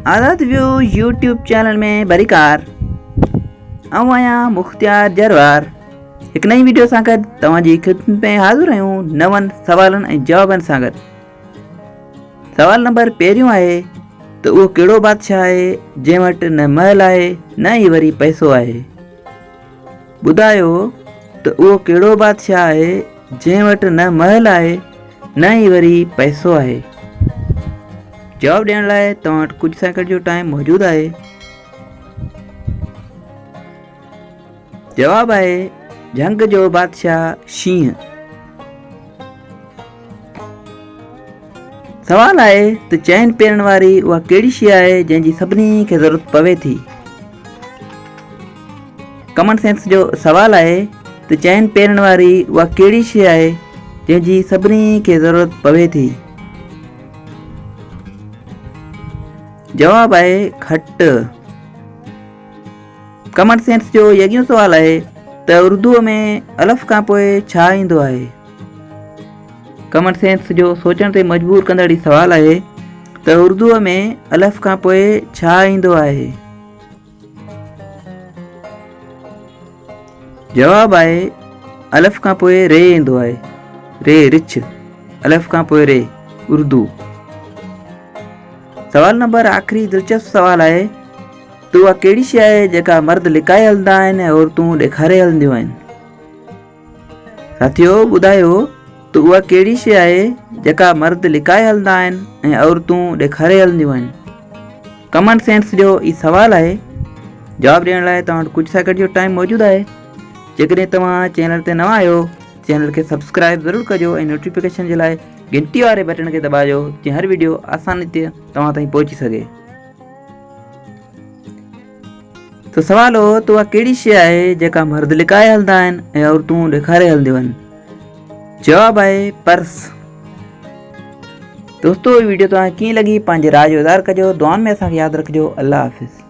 आज़ाद view YouTube channel में बरिकार आऊं आहियां मुख्तियार जरवार। एक नई वीडियो सां गॾु तव्हांजी ख़िदमत में हाज़िर आहियूं नवनि सवालनि ऐं जवाबनि सां गॾु। सवाल नंबर पहिरियों आहे त उहो कहिड़ो बादशाह आहे जंहिं वटि न महल आहे न ई वरी पैसो आहे। ॿुधायो त उहो कहिड़ो बादशाह आहे जंहिं वटि न महल आहे न ई वरी पैसो आहे। जवाब ॾियण लाइ तव्हां वटि कुझु सेकंड जो टाइम मौजूदु आहे। जवाब आहे जंग जो बादशाह शींहं। सवाल आहे त चैन पहिरण वारी उहा कहिड़ी शइ आहे जंहिंजी सभिनी खे ज़रूरत पवे थी। कॉमन सेंस जो सवाल आहे त चैन पहिरण वारी उहा कहिड़ी शइ आहे जंहिंजी सभिनी खे ज़रूरत पवे थी। जवाब आहे खट। कॉमन सेंस जो यगियो सवाल आहे त उर्दूअ में अलफ़ खां पोइ छा ईंदो आहे। कॉमन सेंस जो सोचण ते मजबूर कंदड़ सवाल आहे त उर्दूअ में अलफ़ खां पोइ छा ईंदो आहे। जवाब आहे अलफ़ खां पोइ रे ईंदो आहे। रे रिछ, अलफ़ खां पोइ रे उर्दू। सवाल नंबर आख़िरी दिलचस्प सवाल आहे त उहा कहिड़ी शइ आहे जेका मर्द लिकाए हलंदा आहिनि ऐं औरतूं ॾेखारे हलंदियूं आहिनि। साथियो ॿुधायो त उहा कहिड़ी शइ आहे जेका मर्द लिकाए हलंदा आहिनि ऐं औरतूं ॾेखारे हलंदियूं आहिनि। कॉमन सेंस जो ई सवाल आहे। जवाब ॾियण लाइ तव्हां वटि कुझु सेकंड जो टाइम मौजूदु आहे। जेकॾहिं तव्हां चैनल ते नवां आहियो चैनल खे सब्सक्राइब ज़रूरु कजो ऐं नोटिफिकेशन जे लाइ घंटी वारे बटन खे दॿाइजो जीअं हर वीडियो आसानी ते तव्हां ताईं पहुची सघे। तो सवाल हो त उहा कहिड़ी शइ आहे जेका मर्द लिकाए हलंदा आहिनि ऐं औरतूं ॾेखारे हलंदियूं आहिनि। जवाब आहे पर्स। दोस्तो वीडियो तव्हांखे कीअं लॻी पंहिंजे राय जो इज़हार कजो। दुआउनि में असांखे यादि रखिजो। अल्लाह हाफ़िज़।